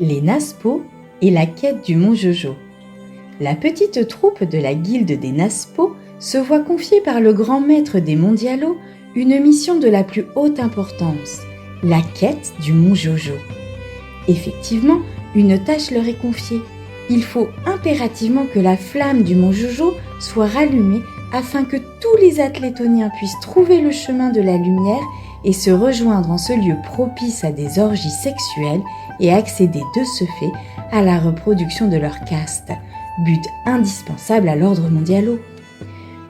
les Naspo et la quête du mont Jojo. La petite troupe de la guilde des Naspo se voit confier par le grand maître des Mondialos une mission de la plus haute importance, la quête du mont Jojo. Effectivement, une tâche leur est confiée. Il faut impérativement que la flamme du mont Jojo soit rallumée afin que tous les Atlétoniens puissent trouver le chemin de la lumière et se rejoindre en ce lieu propice à des orgies sexuelles et accéder de ce fait à la reproduction de leur caste, but indispensable à l'ordre mondialo.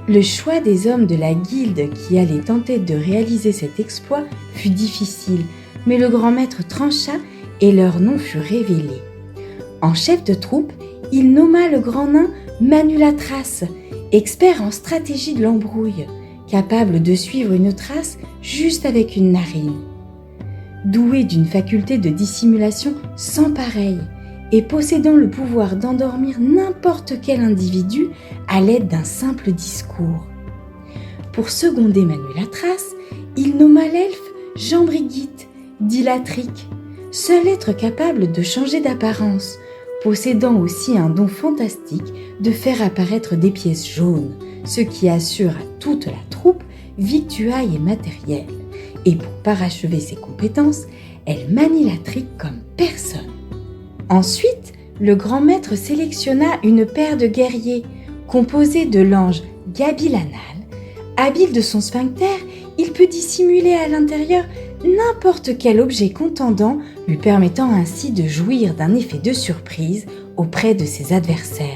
Le choix des hommes de la guilde qui allaient tenter de réaliser cet exploit fut difficile, mais le grand maître trancha et leur nom fut révélé. En chef de troupe, il nomma le grand nain Manulatras, expert en stratégie de l'embrouille, capable de suivre une trace juste avec une narine. Doué d'une faculté de dissimulation sans pareille et possédant le pouvoir d'endormir n'importe quel individu à l'aide d'un simple discours. Pour seconder Manulatras, il nomma l'elfe Jean Brigitte, dit Latrique, seul être capable de changer d'apparence, possédant aussi un don fantastique de faire apparaître des pièces jaunes, ce qui assure à toute la troupe victuailles et matériel. Et pour parachever ses compétences, elle manie la trique comme personne. Ensuite, le grand maître sélectionna une paire de guerriers, composée de l'ange Gabilanal. Habile de son sphincter, il peut dissimuler à l'intérieur n'importe quel objet contendant, lui permettant ainsi de jouir d'un effet de surprise auprès de ses adversaires.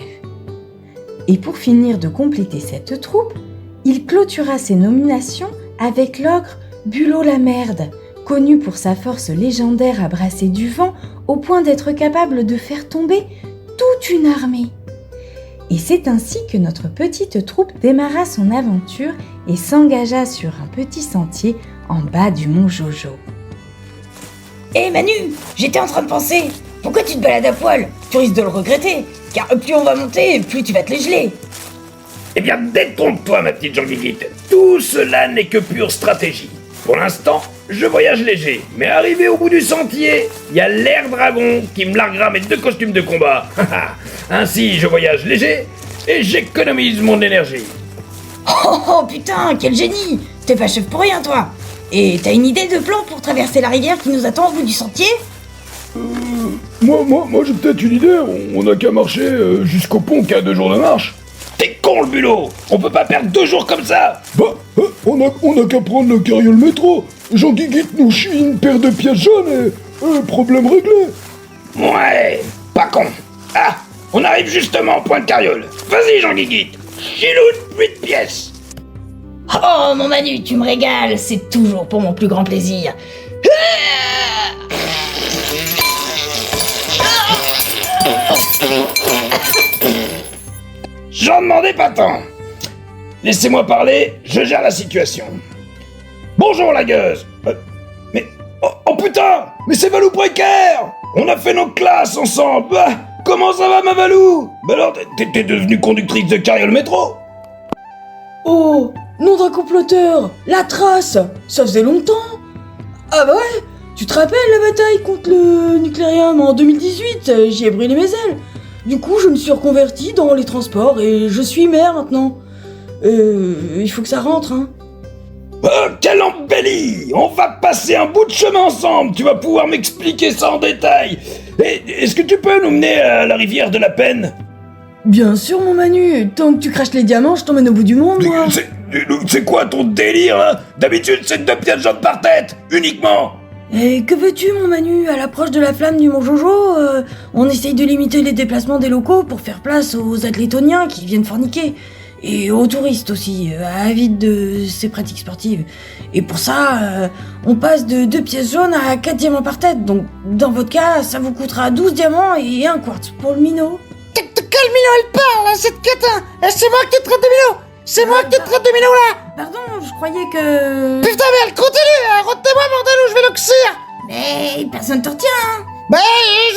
Et pour finir de compléter cette troupe, il clôtura ses nominations avec l'ogre Bulot la Merde, connu pour sa force légendaire à brasser du vent au point d'être capable de faire tomber toute une armée. Et c'est ainsi que notre petite troupe démarra son aventure et s'engagea sur un petit sentier en bas du mont Jojo. Hé Manu, j'étais en train de penser, pourquoi tu te balades à poil? Tu risques de le regretter, car plus on va monter, plus tu vas te les geler. Eh bien, détrompe-toi, ma petite Jean-Guiguite. Tout cela n'est que pure stratégie. Pour l'instant, je voyage léger, mais arrivé au bout du sentier, il y a l'air dragon qui me larguera mes 2 costumes de combat. Ainsi, je voyage léger et j'économise mon énergie. Oh putain, quel génie! T'es pas chef pour rien, toi! Et t'as une idée de plan pour traverser la rivière qui nous attend au bout du sentier? Moi j'ai peut-être une idée, on n'a qu'à marcher jusqu'au pont qui a 2 jours de marche. T'es con, le bulot! On peut pas perdre 2 jours comme ça! On a qu'à prendre le carriole métro. Jean-Guiguite nous chie une paire de pièces jaunes et problème réglé. Ouais, pas con. Ah, on arrive justement au point de carriole. Vas-y, Jean-Guiguite, chiloute 8 pièces. Oh mon Manu, tu me régales, c'est toujours pour mon plus grand plaisir. J'en demandais pas tant. Laissez-moi parler, je gère la situation. Bonjour la gueuse. Mais... Oh putain, mais c'est Valou Précaire. On a fait nos classes ensemble. Comment ça va ma Valou? Alors t'es devenue conductrice de carriole métro? Oh, nom d'un comploteur, la trace, ça faisait longtemps. Ah bah ouais, tu te rappelles la bataille contre le nucléarium en 2018, j'y ai brûlé mes ailes. Du coup, je me suis reconverti dans les transports et je suis maire maintenant. Il faut que ça rentre, hein. Oh, quelle embellie! On va passer un bout de chemin ensemble, tu vas pouvoir m'expliquer ça en détail. Et est-ce que tu peux nous mener à la rivière de la peine? Bien sûr, mon Manu, tant que tu craches les diamants, je t'emmène au bout du monde, moi. C'est quoi ton délire, là? D'habitude, c'est 2 pièces jaunes par tête, uniquement. Et que veux-tu, mon Manu? À l'approche de la flamme du mont Jojo, on essaye de limiter les déplacements des locaux pour faire place aux Atlétoniens qui viennent forniquer. Et aux touristes aussi, avides de ces pratiques sportives. Et pour ça, on passe de 2 pièces jaunes à 4 diamants par tête. Donc, dans votre cas, ça vous coûtera 12 diamants et 1 quartz pour le minot. De quel minot elle parle, cette catin? C'est moi qui te traite de minot! C'est moi qui te traite de minot, là! Pardon, je croyais que... Putain, mais elle continue! Retenez-moi, bordel, ou je vais l'oxyre! Mais personne te retient, hein. Bah,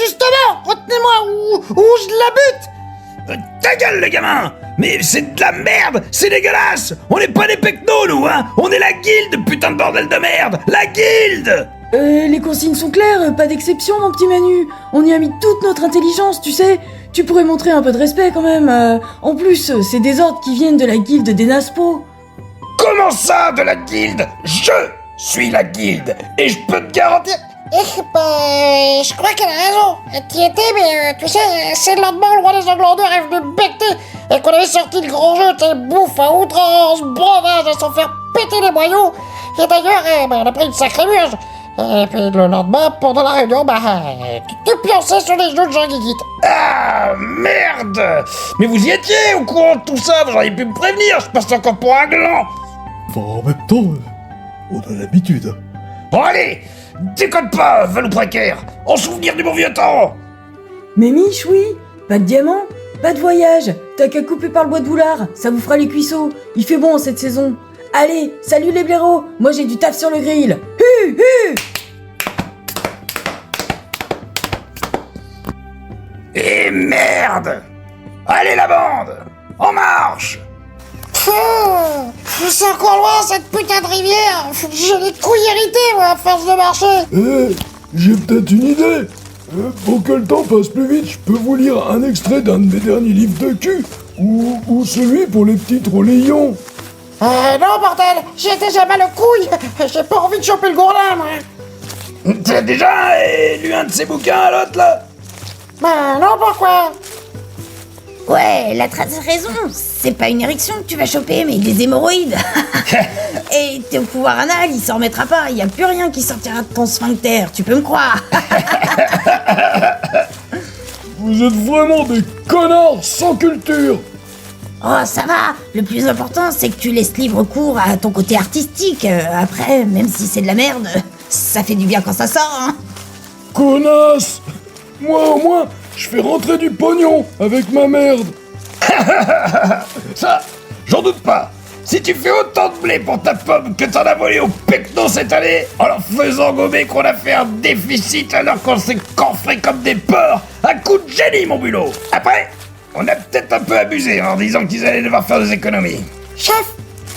justement, retenez-moi, ou je la bute! Ta gueule, les gamins! Mais c'est de la merde! C'est dégueulasse! On n'est pas des pecnos, nous, hein! On est la guilde, putain de bordel de merde! La guilde! Les consignes sont claires, pas d'exception, mon petit Manu. On y a mis toute notre intelligence, tu sais. Tu pourrais montrer un peu de respect quand même. En plus, c'est des ordres qui viennent de la guilde des Naspo. Comment ça, de la guilde? Je suis la guilde, et je peux te garantir... Je crois qu'elle a raison. T'y étais, mais tu sais, c'est le lendemain, le roi des Anglandeurs est venu me becter et qu'on avait sorti le grand jeu, t'es bouffe à outrance, breuvage à s'en faire péter les boyaux. Et d'ailleurs, on a pris une sacrée murge. Et puis le lendemain, pendant la réunion, tu pionçais sur les jeux de Jean Guiguite. Ah, merde! Mais vous y étiez au courant de tout ça, vous auriez pu me prévenir, je passe encore pour un gland! Enfin, en même temps, on a l'habitude. Bon allez, déconne pas, Valou précaire, en souvenir du bon vieux temps! Mais Mich, oui. Pas de diamant, pas de voyage. T'as qu'à couper par le bois de boulard, ça vous fera les cuisseaux. Il fait bon cette saison. Allez, salut les blaireaux, moi j'ai du taf sur le grill. Hu hu. Et merde! Allez la bande! En marche! C'est encore loin cette putain de rivière. J'ai les couilles irritées, moi, à force de marcher. J'ai peut-être une idée. Pour que le temps passe plus vite, je peux vous lire un extrait d'un de mes derniers livres de cul, ou celui pour les petits troléions. Non, bordel, j'ai déjà mal aux couilles. J'ai pas envie de choper le gourdin, moi. T'as déjà lu un de ces bouquins à l'autre, là? Non, pourquoi? Ouais, la trace a raison. C'est pas une érection que tu vas choper, mais des hémorroïdes. Et t'es au pouvoir anal, il s'en remettra pas. Y a plus rien qui sortira de ton sphincter, tu peux me croire. Vous êtes vraiment des connards sans culture. Oh, ça va. Le plus important, c'est que tu laisses libre cours à ton côté artistique. Après, même si c'est de la merde, ça fait du bien quand ça sort, hein. Connasse. Moi, au moins, je fais rentrer du pognon avec ma merde. Ça, j'en doute pas. Si tu fais autant de blé pour ta pomme que t'en as volé au pecno cette année, en leur faisant gommer qu'on a fait un déficit alors qu'on s'est cancré comme des porcs, un coup de génie, mon bulot. Après, on a peut-être un peu abusé en disant qu'ils allaient devoir faire des économies. Chef,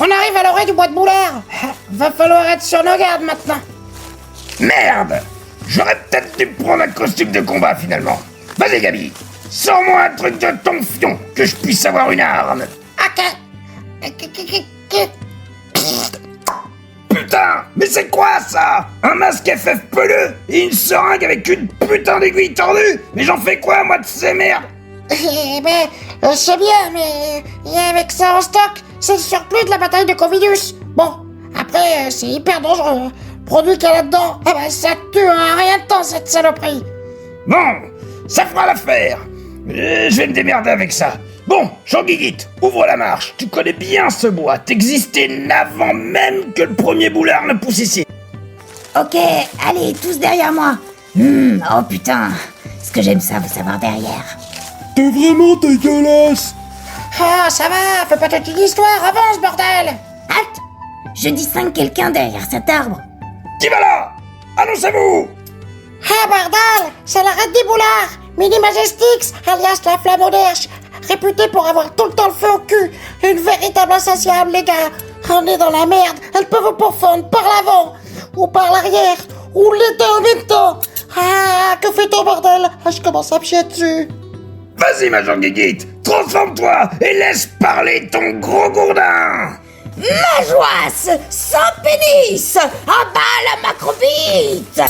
on arrive à l'orée du bois de boulard. Va falloir être sur nos gardes maintenant. Merde! J'aurais peut-être dû prendre un costume de combat finalement. Vas-y, Gabi, sors-moi un truc de ton fion, que je puisse avoir une arme. Ok. Putain, mais c'est quoi ça? Un masque FF peleux et une seringue avec une putain d'aiguille tordue? Mais j'en fais quoi, moi, de ces merdes? C'est bien, mais avec ça en stock, c'est le surplus de la bataille de Covidus. Bon, après, c'est hyper dangereux. Le produit qu'il y a là-dedans, ça tue en rien de temps, cette saloperie. Bon, ça fera l'affaire. Je vais me démerder avec ça. Bon, Jean-Guiguite, ouvre la marche. Tu connais bien ce bois. T'existais avant même que le premier boulard ne pousse ici. Ok, allez, tous derrière moi. Oh putain, ce que j'aime ça, vous savoir derrière. T'es vraiment dégueulasse. Ah, ça va, fais pas toute une histoire, avance, bordel. Halte! Je distingue quelqu'un derrière cet arbre. Qui va là? Annoncez-vous. Ah, bordel, c'est la reine des boulards, Mini Majestix, alias la flamme au derche, réputée pour avoir tout le temps le feu au cul. Une véritable insatiable, les gars. On est dans la merde, elle peut vous pourfendre par l'avant, ou par l'arrière, ou les deux en même temps. Ah, que fait-on, bordel? Ah, je commence à me chier dessus. Vas-y, ma Jean-Guiguite, transforme-toi et laisse parler ton gros gourdin. Ma joisse, sans pénis, à bas la macrobite.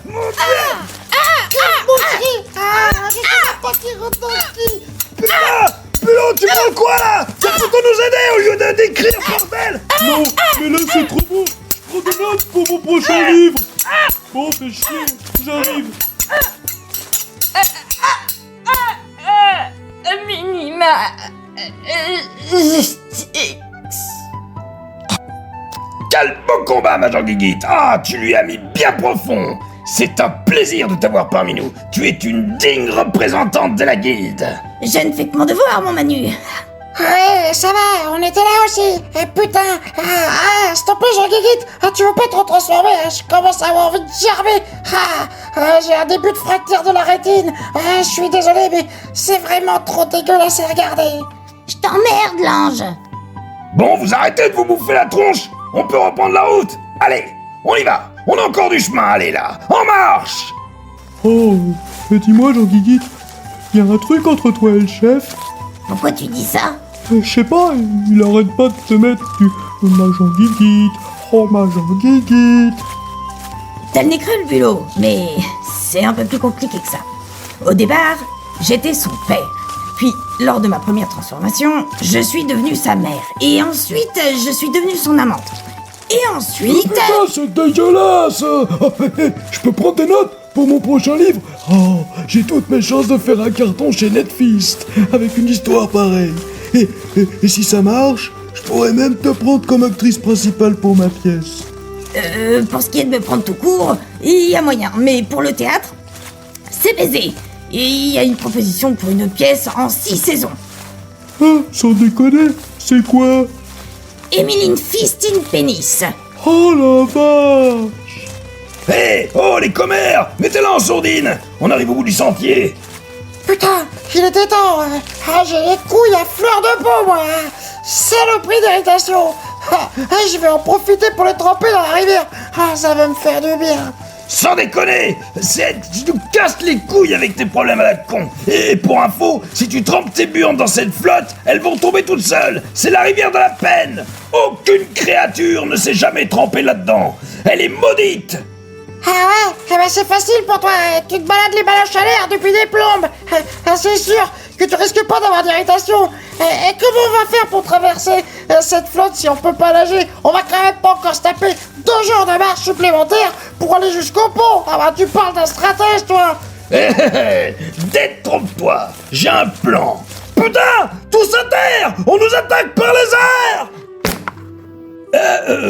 Mon Dieu! Putain, tu prends quoi là? Ça peut nous aider au lieu de décrire, bordel! Non, mais là c'est trop beau. Je prends des notes pour mon prochain livre. Bon, fais chier, j'arrive. Minima. Quel beau combat, ma Jean-Guiguite! Ah, tu lui as mis bien profond! C'est un plaisir de t'avoir parmi nous. Tu es une digne représentante de la guilde. Je ne fais que mon devoir, mon Manu. Ouais, ça va, on était là aussi. Et putain, s'il te plaît, Jean-Guiguite, tu veux pas te transformer? Je commence à avoir envie de gerber. J'ai un début de fracture de la rétine. Je suis désolé, mais c'est vraiment trop dégueulasse à regarder. Je t'emmerde, l'ange. Bon, vous arrêtez de vous bouffer la tronche On peut reprendre la route. Allez, on y va. On a encore du chemin à aller là. En marche! Oh, mais dis-moi, Jean-Guiguite, y a un truc entre toi et le chef? Pourquoi tu dis ça? Je sais pas, il arrête pas de te mettre du ma Jean-Guiguite, oh ma Jean-Guiguite. T'as le nez creux, le bulot, mais c'est un peu plus compliqué que ça. Au départ, j'étais son père. Puis, lors de ma première transformation, je suis devenue sa mère. Et ensuite, je suis devenue son amante. Et ensuite... Putain, c'est dégueulasse! Je peux prendre des notes pour mon prochain livre? Oh, j'ai toutes mes chances de faire un carton chez Netflix avec une histoire pareille. Et si ça marche, je pourrais même te prendre comme actrice principale pour ma pièce. Pour ce qui est de me prendre tout court, il y a moyen. Mais pour le théâtre, c'est baisé. Et il y a une proposition pour une pièce en 6 saisons. Ah, sans déconner, c'est quoi? Emmeline Fist in Pénis. Oh la vache! Hé, oh les commères, mettez-la en sourdine. On arrive au bout du sentier. Putain, il était temps. J'ai les couilles à fleur de peau, moi. Saloperie d'irritation. Je vais en profiter pour les tremper dans la rivière. Ça va me faire du bien. Sans déconner, tu nous casses les couilles avec tes problèmes à la con. Et pour info, si tu trempes tes burnes dans cette flotte, elles vont tomber toutes seules. C'est la rivière de la peine. Aucune créature ne s'est jamais trempée là-dedans. Elle est maudite. Ah ouais, eh ben c'est facile pour toi. Tu te balades les baloches à l'air depuis des plombes. C'est sûr que tu risques pas d'avoir d'irritation. Et comment on va faire pour traverser cette flotte si on peut pas nager? On va quand même pas encore se taper 2 jours de marche supplémentaire pour aller jusqu'au pont. Ah bah tu parles d'un stratège, toi. Détrompe-toi, j'ai un plan. Putain, tous à terre. On nous attaque par les airs.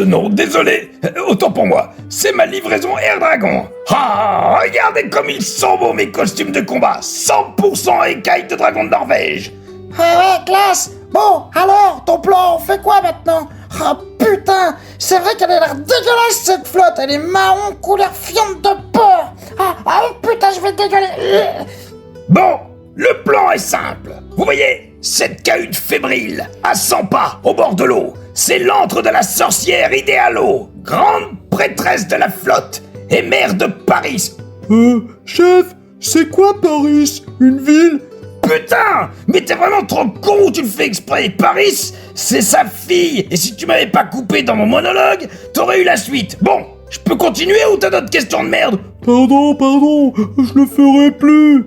Non, désolé, autant pour moi, c'est ma livraison Air Dragon. Ah, regardez comme ils sont beaux mes costumes de combat, 100% écailles de dragon de Norvège. Ouais, classe. Bon, alors, ton plan, on fait quoi maintenant? Ah putain, c'est vrai qu'elle a l'air dégueulasse cette flotte, elle est marron couleur fiente de porc. Ah putain, je vais dégueuler. Bon, le plan est simple. Vous voyez, cette cahute fébrile, à 100 pas, au bord de l'eau, c'est l'antre de la sorcière Idéalo, grande prêtresse de la flotte et mère de Paris. Chef, c'est quoi Paris? Une ville? Putain, mais t'es vraiment trop con ou tu le fais exprès? Paris, c'est sa fille, et si tu m'avais pas coupé dans mon monologue, t'aurais eu la suite. Bon, je peux continuer ou t'as d'autres questions de merde? Pardon, je le ferai plus.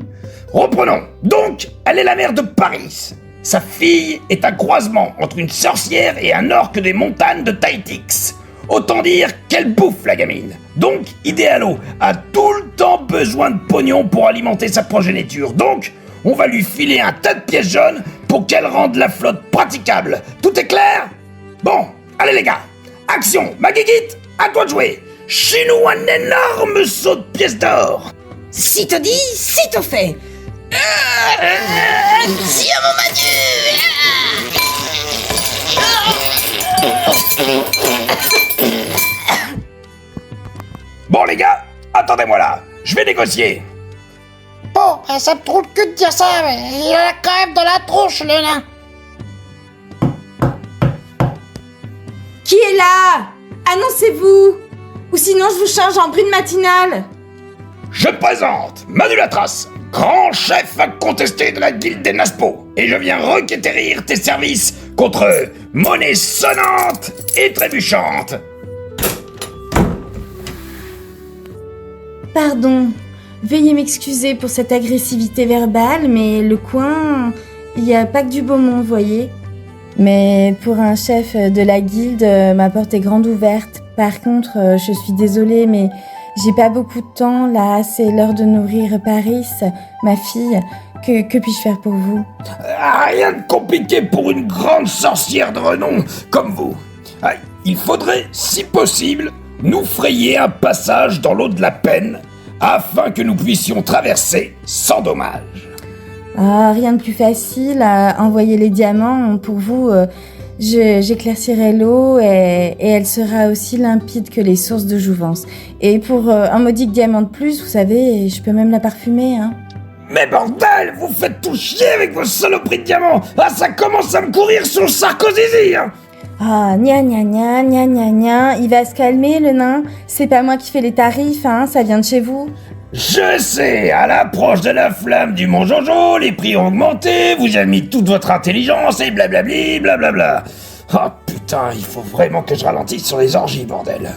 Reprenons. Donc, elle est la mère de Paris. Sa fille est un croisement entre une sorcière et un orque des montagnes de Taitix. Autant dire qu'elle bouffe la gamine. Donc, Idéalo a tout le temps besoin de pognon pour alimenter sa progéniture. Donc, on va lui filer un tas de pièces jaunes pour qu'elle rende la flotte praticable. Tout est clair? Bon, allez les gars. Action, ma guiguite, à toi de jouer. Chie-nous un énorme saut de pièces d'or. Si te dit, si te fait. Tiens mon Manu. Bon les gars, attendez-moi là. Je vais négocier. Bon, ça me trouve le cul de dire ça, mais il a quand même de la tronche, le nain. Qui est là? Annoncez-vous! Ou sinon je vous change en brune matinale. Je présente Manu Latras, grand chef incontesté de la guilde des Naspo, et je viens requérir tes services contre monnaie sonnante et trébuchante. Pardon, veuillez m'excuser pour cette agressivité verbale, mais le coin, il n'y a pas que du beau monde, voyez. Mais pour un chef de la guilde, ma porte est grande ouverte. Par contre, je suis désolée, mais j'ai pas beaucoup de temps, là, c'est l'heure de nourrir Paris, ma fille. Que puis-je faire pour vous? Rien de compliqué pour une grande sorcière de renom comme vous. Il faudrait, si possible, nous frayer un passage dans l'eau de la peine afin que nous puissions traverser sans dommage. Ah, rien de plus facile, envoyer les diamants. Pour vous, j'éclaircirai l'eau et elle sera aussi limpide que les sources de jouvence. Et pour un modique diamant de plus, vous savez, je peux même la parfumer, hein. Mais bordel, vous faites tout chier avec vos saloperies de diamants. Ça commence à me courir sur le Sarkozy, hein. Ah, gna gna gna, gna gna gna, il va se calmer le nain. C'est pas moi qui fais les tarifs, hein, ça vient de chez vous. Je sais, à l'approche de la flamme du Mont Jojo, les prix ont augmenté, vous avez mis toute votre intelligence et blablabli, blablabla. Oh putain, il faut vraiment que je ralentisse sur les orgies, bordel.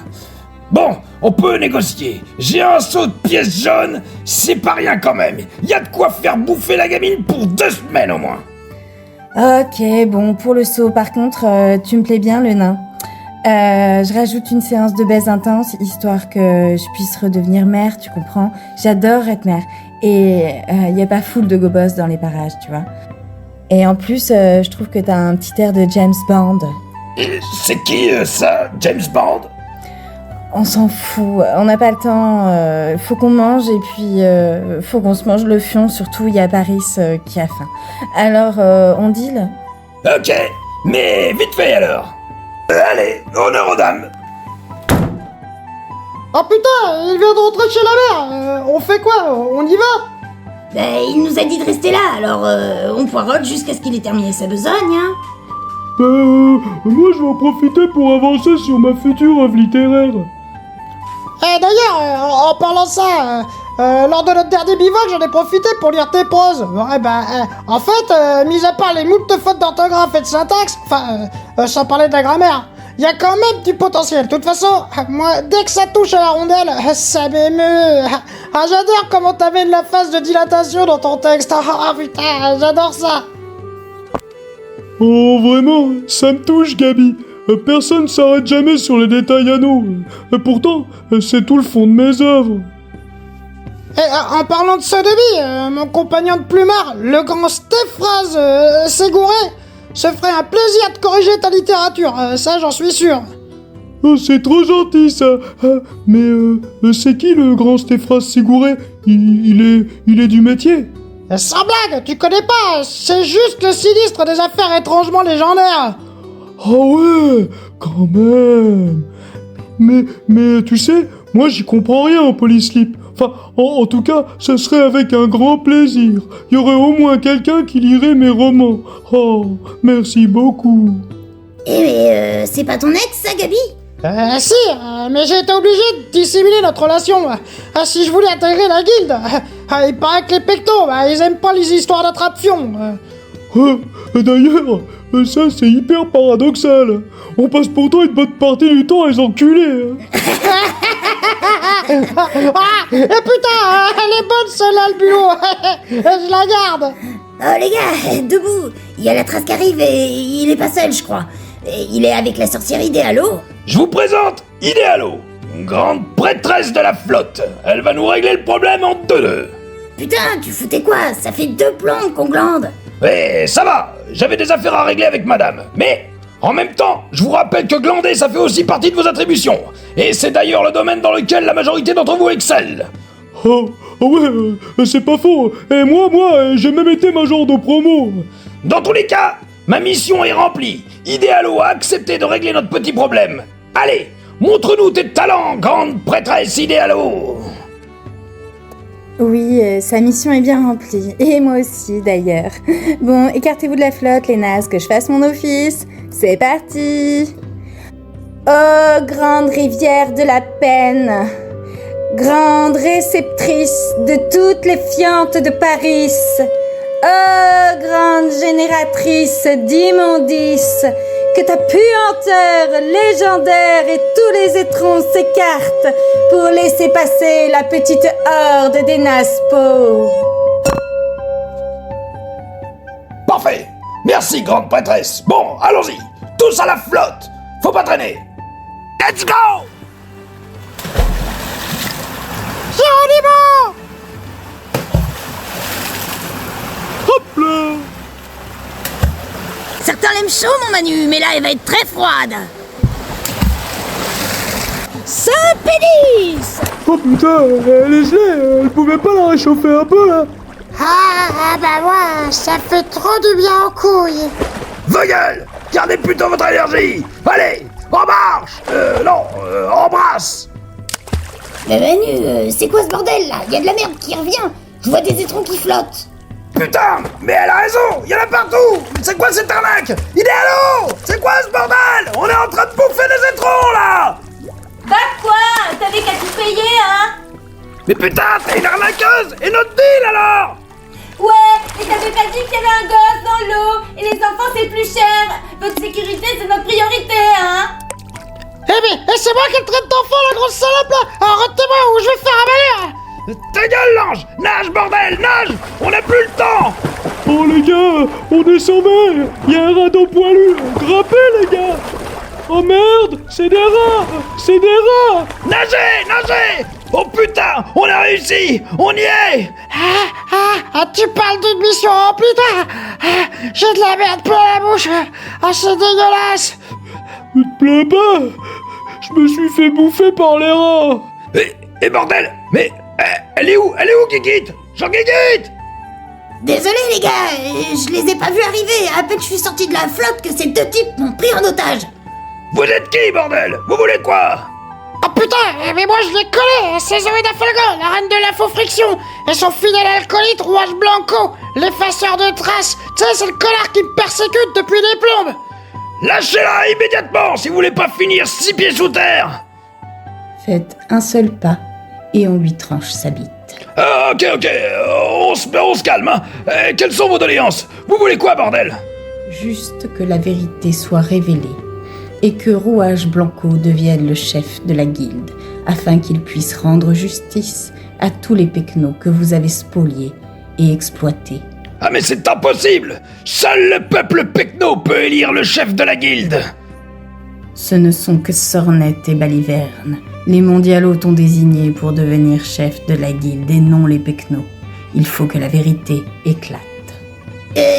Bon, on peut négocier. J'ai un seau de pièces jaunes, c'est pas rien quand même. Y a de quoi faire bouffer la gamine pour 2 semaines au moins. Ok, bon, pour le saut, par contre, tu me plais bien le nain. Je rajoute une séance de baise intense, histoire que je puisse redevenir mère, tu comprends? J'adore être mère. Et y a pas foule de gobos dans les parages, tu vois. Et en plus, je trouve que t'as un petit air de James Bond. Et c'est qui ça, James Bond? On s'en fout, on n'a pas le temps, faut qu'on mange et puis faut qu'on se mange le fion, surtout il y a Paris qui a faim. Alors, on deal? Ok, mais vite fait alors. Allez, honneur aux dames. Oh putain, il vient de rentrer chez la mère. On fait quoi? On y va? Ben, il nous a dit de rester là, alors on poireaute jusqu'à ce qu'il ait terminé sa besogne, hein. Moi je vais en profiter pour avancer sur ma future œuvre littéraire. D'ailleurs, en parlant de ça, lors de notre dernier bivouac, j'en ai profité pour lire tes proses. Ouais, en fait, mis à part les moultes fautes d'orthographe et de syntaxe, sans parler de la grammaire, il y a quand même du potentiel. De toute façon, moi, dès que ça touche à la rondelle, ça m'émeut. J'adore comment t'amènes la phase de dilatation dans ton texte. Ah putain, j'adore ça. Oh vraiment, ça me touche Gabi. Personne s'arrête jamais sur les détails anneaux. Pourtant, c'est tout le fond de mes œuvres. Et en parlant de sodomie, mon compagnon de plumard, le grand Stéphane Ségouré, se ferait un plaisir de corriger ta littérature, ça j'en suis sûr. Oh, c'est trop gentil ça. Mais c'est qui le grand Stéphane Ségouré? Il est du métier. Sans blague, tu connais pas, c'est juste le sinistre des affaires étrangement légendaires. Oh ouais, quand même. Mais tu sais, moi j'y comprends rien en polyslip. Enfin, en tout cas, ce serait avec un grand plaisir. Il y aurait au moins quelqu'un qui lirait mes romans. Oh, merci beaucoup. Eh mais c'est pas ton ex, ça, Gabi? Si, mais j'ai été obligé de dissimuler notre relation. Si je voulais intégrer la guilde, il paraît que les pectos, ils aiment pas les histoires d'attrape-fion. D'ailleurs, ça c'est hyper paradoxal. On passe pourtant une bonne partie du temps à les enculer. Et putain, elle est bonne celle-là, le bulot. Je la garde. Oh les gars, debout. Il y a la trace qui arrive et il est pas seul, je crois. Et il est avec la sorcière Idéalo. Je vous présente Idéalo, une grande prêtresse de la flotte. Elle va nous régler le problème en 2-2. Putain, tu foutais quoi? Ça fait 2 plombes qu'on glande. Eh, ça va, j'avais des affaires à régler avec madame. Mais, en même temps, je vous rappelle que glander, ça fait aussi partie de vos attributions. Et c'est d'ailleurs le domaine dans lequel la majorité d'entre vous excelle. Oh ouais, c'est pas faux. Et moi, j'ai même été major de promo. Dans tous les cas, ma mission est remplie. Idéalo a accepté de régler notre petit problème. Allez, montre-nous tes talents, grande prêtresse Idéalo. Oui, sa mission est bien remplie. Et moi aussi, d'ailleurs. Bon, écartez-vous de la flotte, les nazes, que je fasse mon office. C'est parti. Oh, grande rivière de la peine, grande réceptrice de toutes les fientes de Paris. Oh, grande génératrice d'immondices, que ta puanteur légendaire et tous les étrons s'écartent pour laisser passer la petite horde des Naspo. Parfait. Merci, grande prêtresse. Bon, allons-y. Tous à la flotte. Faut pas traîner. Let's go! Géronimo! Hop là. Certains l'aiment chaud, mon Manu, mais là, elle va être très froide. Saint-Pénis! Oh putain, elle est gelée. Elle pouvait pas la réchauffer un peu là? Ouais, ça fait trop du bien aux couilles. Vos gueules! Gardez plutôt votre énergie. Allez, en marche. Embrasse. Mais Manu, c'est quoi ce bordel là? Y a de la merde qui revient. Je vois des étrons qui flottent. Putain, mais elle a raison, il y en a partout. C'est quoi cette arnaque? Il est à l'eau. C'est quoi ce bordel? On est en train de bouffer des étrons, là. Bah quoi? T'avais qu'à tout payer, hein? Mais putain, t'es une arnaqueuse. Et notre deal, alors? Ouais, et t'avais pas dit qu'il y avait un gosse dans l'eau, et les enfants c'est plus cher. Votre sécurité c'est notre priorité, hein? Eh mais c'est moi qui traite d'enfant, la grosse salope là. Arrêtez-moi ou je vais faire avaler. Ta gueule, l'ange. Nage, bordel, nage. On n'a plus le temps. Oh les gars, on est sauvés. Il y a un radeau poilu. Grimpez les gars. Oh merde, c'est des rats. C'est des rats. Nagez, nagez. Oh putain, on a réussi. On y est. Tu parles d'une mission remplie, j'ai de la merde plein la bouche. Ah, c'est dégueulasse. Ne te plains pas. Je me suis fait bouffer par les rats. Et bordel, mais elle est où? Elle est où, Guiguite? Jean-Guiguite! Désolé les gars, je les ai pas vus arriver. À peine je suis sorti de la flotte que ces deux types m'ont pris en otage. Vous êtes qui, bordel? Vous voulez quoi? Oh putain, mais moi je les connais. C'est Zoé Dafalgan, la reine de l'info-friction. Et son fidèle acolyte, Rouage Blanco, l'effaceur de traces. Tu sais, c'est le connard qui me persécute depuis des plombes. Lâchez-la immédiatement si vous voulez pas finir 6 pieds sous terre. Faites un seul pas et on lui tranche sa bite. Ok, on se calme, hein. Quelles sont vos doléances? Vous voulez quoi, bordel? Juste que la vérité soit révélée et que Rouage Blanco devienne le chef de la guilde afin qu'il puisse rendre justice à tous les pecnos que vous avez spoliés et exploités. Ah mais c'est impossible! Seul le peuple pecno peut élire le chef de la guilde! Ce ne sont que Sornet et Baliverne. Les mondialos t'ont désigné pour devenir chef de la guilde et non les pecnos. Il faut que la vérité éclate.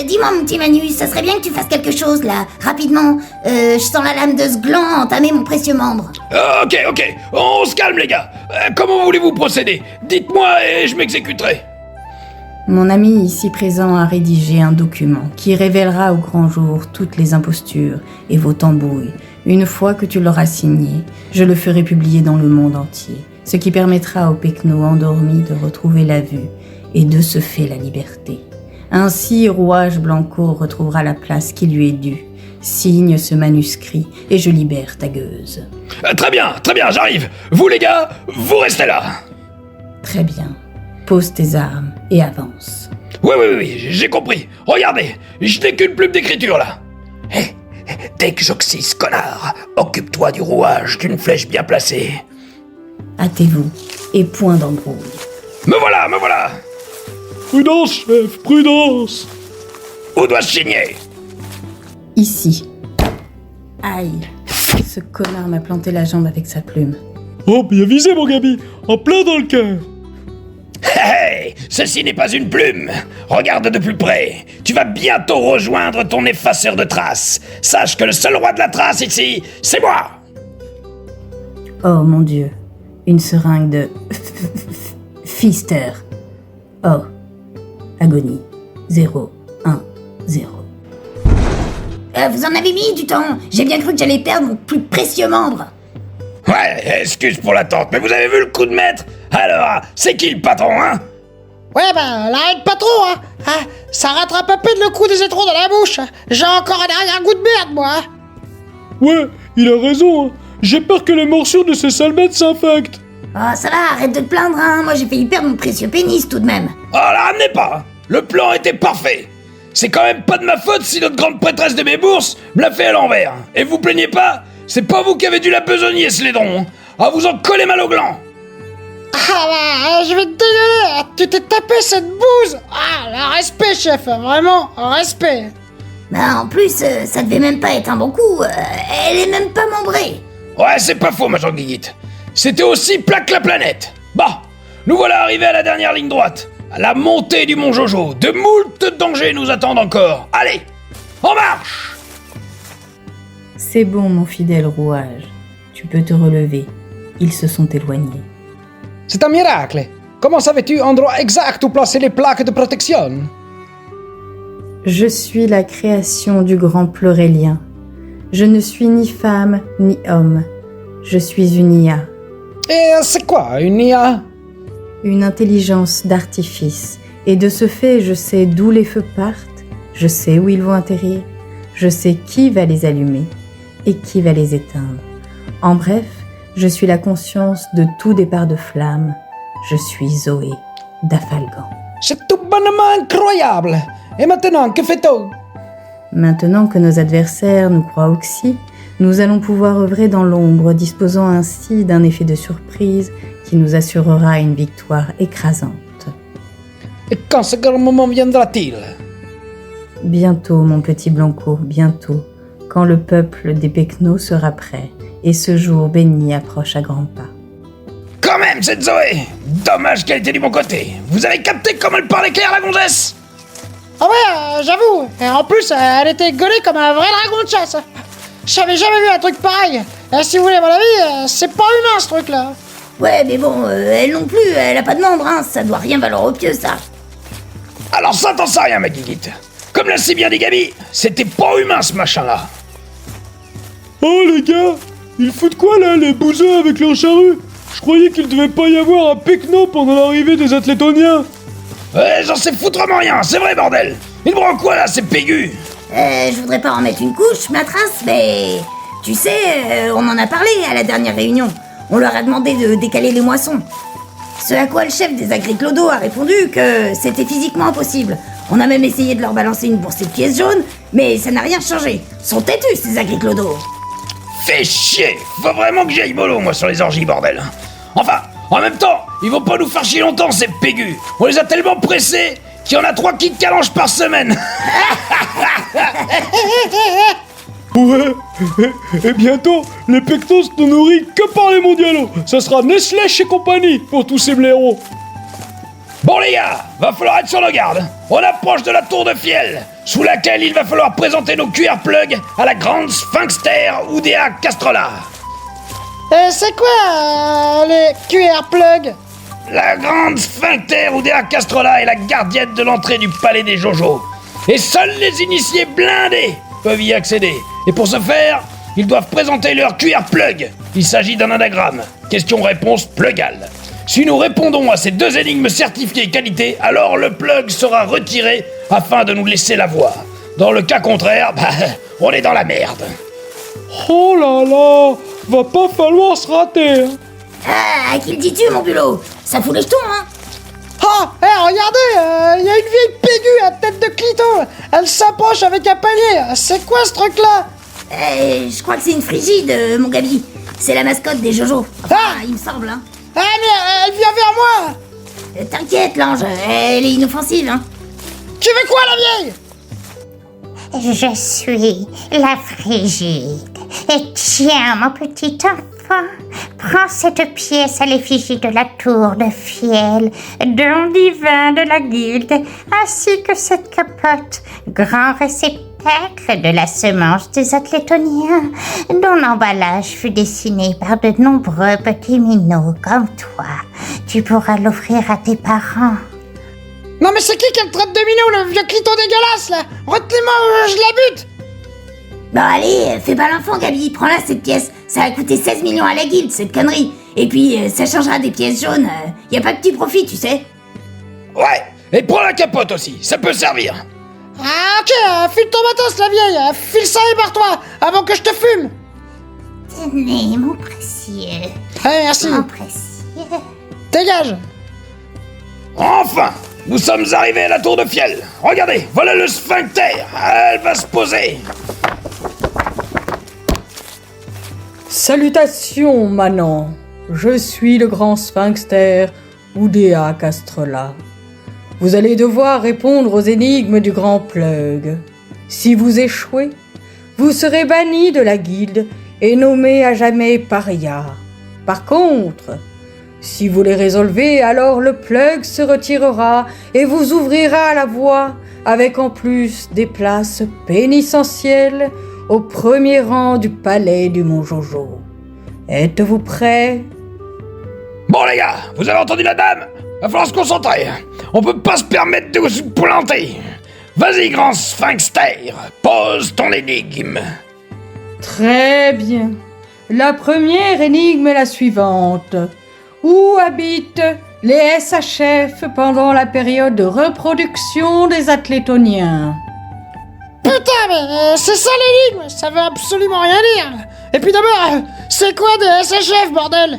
Dis-moi mon petit Manu, ça serait bien que tu fasses quelque chose là, rapidement. Je sens la lame de ce gland entamer mon précieux membre. Ok, on se calme les gars. Comment voulez-vous procéder? Dites-moi et je m'exécuterai. Mon ami ici présent a rédigé un document qui révélera au grand jour toutes les impostures et vos tambouilles. Une fois que tu l'auras signé, je le ferai publier dans le monde entier, ce qui permettra aux pecnos endormis de retrouver la vue et de ce fait la liberté. Ainsi, Rouage Blanco retrouvera la place qui lui est due. Signe ce manuscrit et je libère ta gueuse. Très bien, j'arrive. Vous les gars, vous restez là. Très bien. Pose tes armes et avance. Oui, j'ai compris. Regardez, je n'ai qu'une plume d'écriture là. Dès que j'oxyse, connard, occupe-toi du rouage d'une flèche bien placée. Hâtez-vous et point d'embrouille. Me voilà. Prudence, chef, prudence. Où dois-je signer? Ici. Aïe. Ce connard m'a planté la jambe avec sa plume. Oh, bien visé, mon Gabi. En plein dans le cœur. Hey, ceci n'est pas une plume. Regarde de plus près. Tu vas bientôt rejoindre ton effaceur de traces. Sache que le seul roi de la trace ici, c'est moi. Oh mon Dieu. Une seringue de... Fister. Oh. Agonie. 0, 1, 0. Vous en avez mis du temps. J'ai bien cru que j'allais perdre mon plus précieux membre. Ouais, excuse pour l'attente, mais vous avez vu le coup de maître? Alors, c'est qui le patron, hein? Ouais, là aide pas trop, hein. Ça rattrape à peine le coup des étrons dans la bouche. J'ai encore un arrière-goût de merde, moi. Ouais, il a raison, hein. J'ai peur que les morsures de ces sales bêtes s'infectent. Oh, ça va, arrête de te plaindre, hein. Moi, j'ai failli perdre mon précieux pénis, tout de même. Oh, la ramenez pas. Le plan était parfait. C'est quand même pas de ma faute si notre grande prêtresse de mes bourses me l'a fait à l'envers. Et vous plaignez pas? C'est pas vous qui avez dû la besogner, ce laidron. Ah, vous en collez mal au gland. Je vais te dégueuler. Tu t'es tapé cette bouse. Le respect, chef. Vraiment, respect. Bah, en plus, ça devait même pas être un bon coup. Elle est même pas membrée. Ouais, c'est pas faux, ma Jean-Guiguite. C'était aussi plat que la planète. Bon, nous voilà arrivés à la dernière ligne droite. À la montée du Mont Jojo. De moult dangers nous attendent encore. Allez, en marche! C'est bon, mon fidèle Rouage. Tu peux te relever. Ils se sont éloignés. C'est un miracle. Comment savais-tu endroit exact où placer les plaques de protection? Je suis la création du grand Pleurélien. Je ne suis ni femme ni homme. Je suis une IA. Et c'est quoi une IA? Une intelligence d'artifice Et de ce fait, je sais d'où les feux partent, je sais où ils vont atterrir, je sais qui va les allumer et qui va les éteindre. En bref, je suis la conscience de tout départ de flamme. Je suis Zoé d'Afalgan. C'est tout bonnement incroyable. Et maintenant, que fait-on? Maintenant que nos adversaires nous croient oxy, nous allons pouvoir œuvrer dans l'ombre, disposant ainsi d'un effet de surprise qui nous assurera une victoire écrasante. Et quand ce grand moment viendra-t-il? Bientôt, mon petit Blanco, bientôt, quand le peuple des Pecnos sera prêt, et ce jour béni approche à grands pas. Quand même, cette Zoé! Dommage qu'elle était du bon côté. Vous avez capté comment elle parlait clair, la gonzesse? Ah ouais, j'avoue. Et en plus, elle était gaulée comme un vrai dragon de chasse. J'avais jamais vu un truc pareil. Et si vous voulez mon avis, c'est pas humain ce truc-là. Ouais, mais bon, elle non plus, elle a pas de membre, hein. Ça doit rien valoir aux pieux, ça. Alors ça, t'en sais rien, ma guiguite. Comme l'a si bien dit Gabi, c'était pas humain, ce machin-là. Oh les gars, ils foutent quoi là, les bouseux avec leur charrue? Je croyais qu'il devait pas y avoir un Pecno pendant l'arrivée des Atlétoniens. Ouais, j'en sais foutrement rien, c'est vrai, bordel. Ils me rendent quoi, là, ces pégus? Je voudrais pas en mettre une couche, ma trace, mais... Tu sais, on en a parlé à la dernière réunion. On leur a demandé de décaler les moissons. Ce à quoi le chef des agriclodos a répondu que c'était physiquement impossible. On a même essayé de leur balancer une boursée de pièces jaunes, mais ça n'a rien changé. Sont têtus, ces agriclodos. Fais chier. Faut vraiment que j'aille mollo, moi, sur les orgies, bordel. Enfin, en même temps, ils vont pas nous faire chier longtemps, ces pégus. On les a tellement pressés qu'il y en a 3 qui calangent par semaine. Ouais, et bientôt, les Pecnos ne nourrissent que par les mondialos. Ça sera Nestlé et compagnie pour tous ces blaireaux. Bon les gars, va falloir être sur nos gardes. On approche de la tour de Fiel, sous laquelle il va falloir présenter nos QR plugs à la grande sphinxter Oudéa Castrola. C'est quoi les QR plugs? La grande sphinxter Oudéa Castrola est la gardienne de l'entrée du palais des Jojo. Et seuls les initiés blindés peuvent y accéder. Et pour ce faire, ils doivent présenter leur QR plug. Il s'agit d'un anagramme. Question-réponse plugal. Si nous répondons à ces 2 énigmes certifiées qualité, alors le plug sera retiré afin de nous laisser la voie. Dans le cas contraire, on est dans la merde. Oh là là, va pas falloir se rater. Hein. Ah, à qui le dis-tu, mon bulot? Ça fout les jetons, hein. Oh, regardez, y a une vieille pégu à tête de clito. Elle s'approche avec un panier. C'est quoi ce truc-là? Je crois que c'est une frigide, mon Gabi. C'est la mascotte des Jojo. Enfin, il me semble, hein. Ah, mais elle vient vers moi. T'inquiète, l'ange, elle est inoffensive, hein. Tu veux quoi, la vieille? Je suis la frigide. Et tiens, mon petit enfant, prends cette pièce à l'effigie de la tour de Fiel, don divin de la guilde, ainsi que cette capote, grand réceptacle de la semence des Atlétoniens, dont l'emballage fut dessiné par de nombreux petits minots comme toi. Tu pourras l'offrir à tes parents. Non mais c'est qui qu'elle traite de minot, le vieux clito dégueulasse là? Retenez-moi ou je la bute. Bon allez, fais pas l'enfant, Gabi, prends-la cette pièce. Ça a coûté 16 millions à la guilde, cette connerie. Et puis, ça changera des pièces jaunes. Y a pas de petit profit, tu sais. Ouais, et prends la capote aussi, ça peut servir. Ah ok, file ton matos la vieille, file ça et barre-toi, avant que je te fume. Tenez, mon précieux. Allez, merci. Mon précieux. Dégage. Enfin, nous sommes arrivés à la tour de Fiel. Regardez, voilà le sphincter. Elle va se poser. Salutations, Manan. Je suis le grand sphinxter Oudéa Castrola. Vous allez devoir répondre aux énigmes du grand plug. Si vous échouez, vous serez banni de la guilde et nommé à jamais paria. Par contre, si vous les résolvez, alors le plug se retirera et vous ouvrira la voie avec en plus des places pénitentielles au premier rang du palais du Mont Jojo. Êtes-vous prêts? Bon les gars, vous avez entendu la dame? Va falloir se concentrer. On peut pas se permettre de se planter. Vas-y, grand sphinxter, pose ton énigme. Très bien. La première énigme est la suivante. Où habite les SHF pendant la période de reproduction des Atlétoniens. Putain, mais c'est ça l'énigme, ça veut absolument rien dire. Et puis d'abord, c'est quoi des SHF, bordel?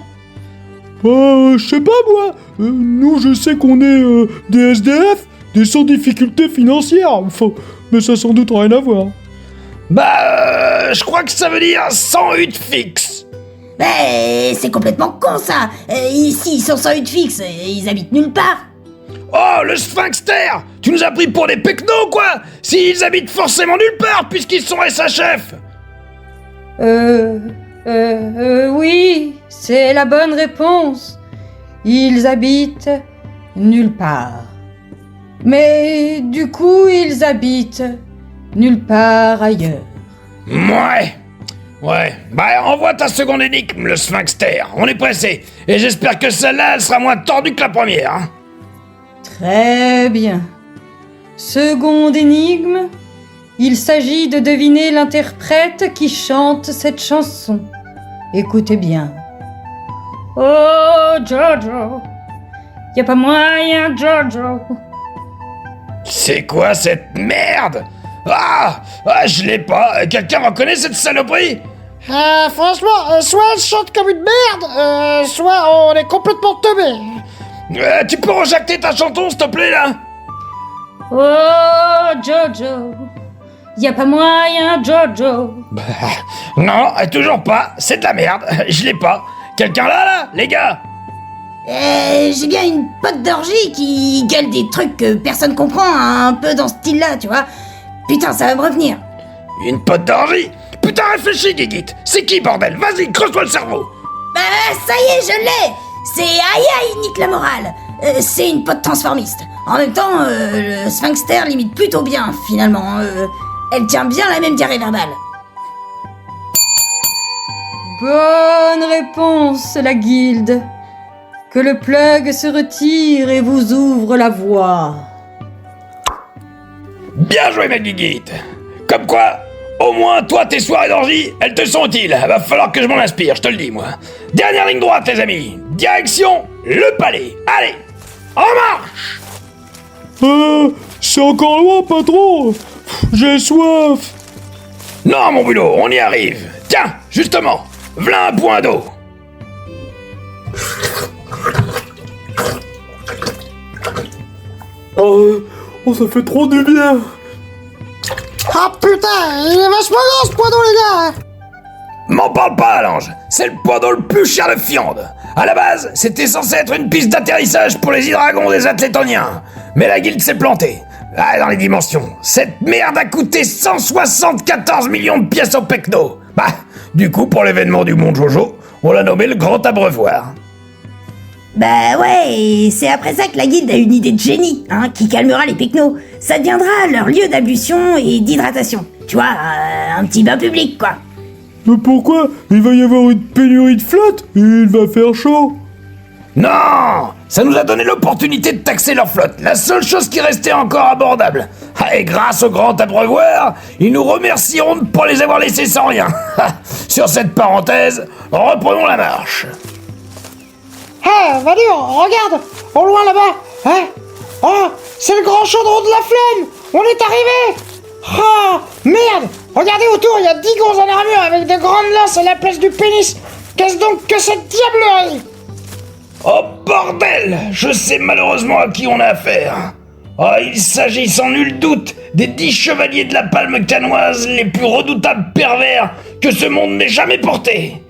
Je sais pas moi. Nous, je sais qu'on est des SDF, des sans difficultés financières. Enfin, mais ça sans doute rien à voir. Je crois que ça veut dire sans hutte fixe. Mais c'est complètement con ça. Ici, ils sont sans hutte fixe, ils habitent nulle part. Oh, le sphinxter! Tu nous as pris pour des pecnos, quoi! S'ils habitent forcément nulle part, puisqu'ils sont SHF! Oui, c'est la bonne réponse. Ils habitent nulle part. Mais du coup, ils habitent nulle part ailleurs. Ouais. Envoie ta seconde énigme, le sphinxter. On est pressé. Et j'espère que celle-là, elle sera moins tordue que la première, hein. Très bien. Seconde énigme. Il s'agit de deviner l'interprète qui chante cette chanson. Écoutez bien. Oh, Jojo. Y a pas moyen, Jojo. C'est quoi cette merde? Je l'ai pas. Quelqu'un reconnaît cette saloperie? Franchement, soit elle chante comme une merde, soit on est complètement teubé. Tu peux rejecter ta chanson, s'il te plaît, là? Oh, Jojo. Y a pas moyen, Jojo. Non, toujours pas. C'est de la merde. Je l'ai pas. Quelqu'un là, les gars? J'ai bien une pote d'orgie qui gueule des trucs que personne comprend, un peu dans ce style-là, tu vois. Putain, ça va me revenir. Une pote d'orgie? Putain, réfléchis, Guiguit. C'est qui, bordel? Vas-y, creuse-toi le cerveau. Ça y est, je l'ai. C'est Aïe nique la morale. C'est une pote transformiste. En même temps, le sphinxter limite plutôt bien, finalement. Elle tient bien la même diarrhée verbale. Bonne réponse, la guilde. Que le plug se retire et vous ouvre la voie. Bien joué, ma Guiguit. Comme quoi, au moins, toi, tes soirées d'orgie, elles te sont utiles. Va falloir que je m'en inspire, je te le dis, moi. Dernière ligne droite, les amis. Direction, le palais. Allez, en marche! C'est encore loin, patron. J'ai soif. Non, mon bulot, on y arrive. Tiens, justement, v'là un point d'eau. Ça fait trop du bien. Ah putain, il est vachement grand ce point d'eau, les gars. M'en parle pas, Lange. C'est le point d'eau le plus cher de Fiande. À la base, c'était censé être une piste d'atterrissage pour les hydragons des Atlétoniens. Mais la guilde s'est plantée. Dans les dimensions. Cette merde a coûté 174 millions de pièces au pecno. Du coup, pour l'événement du Mont Jojo, on l'a nommé le Grand Abreuvoir. Ouais, c'est après ça que la guilde a une idée de génie, qui calmera les pecnos. Ça deviendra leur lieu d'ablution et d'hydratation. Tu vois, un petit bain public, quoi. Mais pourquoi? Il va y avoir une pénurie de flotte et il va faire chaud. Non! Ça nous a donné l'opportunité de taxer leur flotte, la seule chose qui restait encore abordable. Et grâce au Grand Abreuvoir, ils nous remercieront de ne pas les avoir laissés sans rien. Sur cette parenthèse, reprenons la marche. Valur, regarde, au loin là-bas. Oh, c'est le grand chaudron de la flemme. On est arrivé. Oh, merde. Regardez autour, il y a 10 gros en armure avec de grandes lances à la place du pénis. Qu'est-ce donc que cette diablerie? Oh bordel! Je sais malheureusement à qui on a affaire. Il s'agit sans nul doute des 10 chevaliers de la palme canoise les plus redoutables pervers que ce monde n'ait jamais portés.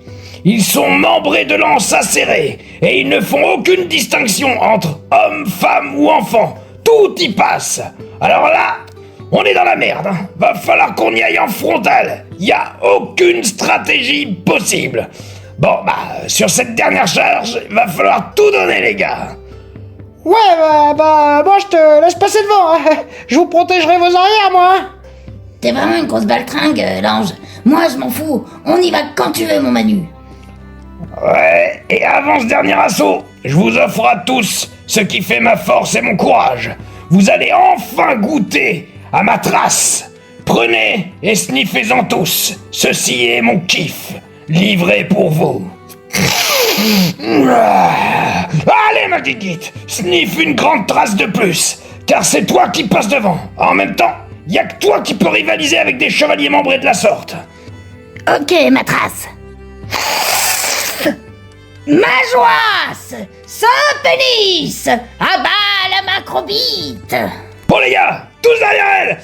Ils sont membrés de lances acérées et ils ne font aucune distinction entre hommes, femmes ou enfants. Tout y passe. Alors là, on est dans la merde. Va falloir qu'on y aille en frontal. Y a aucune stratégie possible. Bon, sur cette dernière charge, va falloir tout donner, les gars. Ouais, moi je te laisse passer devant. Je vous protégerai vos arrières, moi. T'es vraiment une grosse baltringue, l'ange. Moi, je m'en fous. On y va quand tu veux, mon Manu. Ouais, et avant ce dernier assaut, je vous offre à tous ce qui fait ma force et mon courage. Vous allez enfin goûter à ma trace. Prenez et sniffez-en tous. Ceci est mon kiff, livré pour vous. Allez, ma Guiguite, sniffe une grande trace de plus, car c'est toi qui passes devant. En même temps, y a que toi qui peux rivaliser avec des chevaliers membrés de la sorte. Ok, ma trace. Majoisse, Saint-Pénis, à bas la macrobite. Bon les gars, tous derrière elle.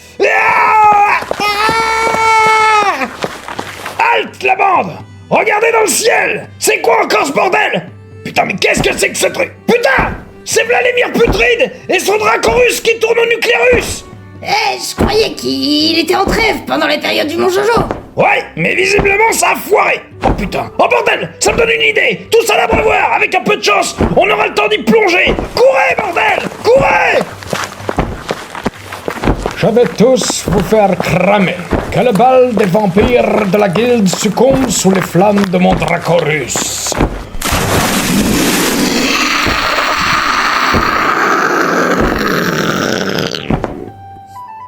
Halte la bande. Regardez dans le ciel. C'est quoi encore ce bordel? Putain, mais qu'est-ce que c'est que ce truc? Putain, c'est Vladimir Putride et son Dracorus qui tourne au nucléarus. Je croyais qu'il était en trêve pendant la période du Mont Jojo. Ouais, mais visiblement ça a foiré. Oh putain, oh bordel, ça me donne une idée. Tous à l'abreuvoir, avec un peu de chance, on aura le temps d'y plonger. Courez, bordel, courez. Je vais tous vous faire cramer. Que le bal des vampires de la guilde succombe sous les flammes de mon Dracorus.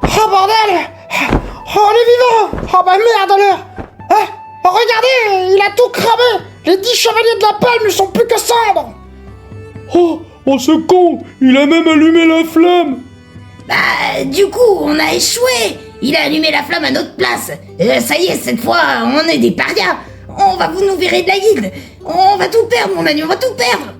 Oh bordel! Oh, on est vivant! Oh bah merde alors! Hein? Oh, regardez, il a tout cramé! Les 10 chevaliers de la palme ne sont plus que cendres! Oh, ce con, il a même allumé la flamme. Bah, du coup, on a échoué. Il a allumé la flamme à notre place. Ça y est, cette fois, on est des parias. On va nous virer de la guilde. On va tout perdre, mon ami, on va tout perdre.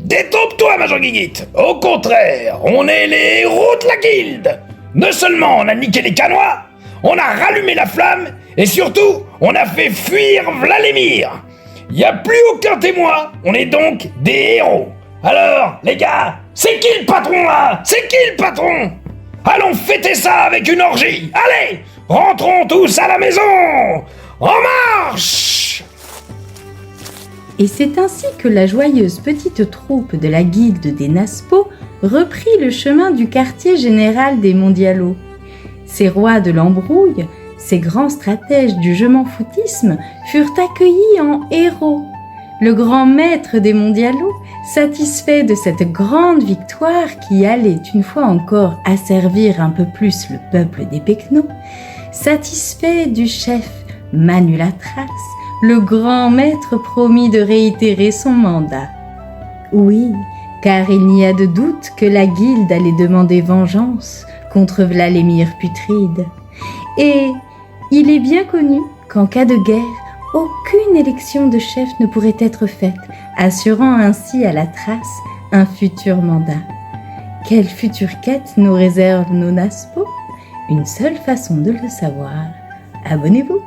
Détrompe-toi, Major Guiguite. Au contraire, on est les héros de la guilde. Non seulement on a niqué les canois, on a rallumé la flamme, et surtout, on a fait fuir Vladimir. Y a plus aucun témoin, on est donc des héros. Alors, les gars, c'est qui le patron là? C'est qui le patron? Allons fêter ça avec une orgie. Allez, rentrons tous à la maison. En marche! Et c'est ainsi que la joyeuse petite troupe de la guilde des Naspo reprit le chemin du quartier général des Mondialos. Ces rois de l'embrouille, ces grands stratèges du je m'en foutisme furent accueillis en héros. Le grand maître des Mondialos, satisfait de cette grande victoire qui allait une fois encore asservir un peu plus le peuple des Pecnos, satisfait du chef Manulatras, le grand maître promit de réitérer son mandat. Oui, car il n'y a de doute que la guilde allait demander vengeance contre Vladimir Putride. Et il est bien connu qu'en cas de guerre, aucune élection de chef ne pourrait être faite, assurant ainsi à la trace un futur mandat. Quelle future quête nous réservent nos Naspo? Une seule façon de le savoir. Abonnez-vous!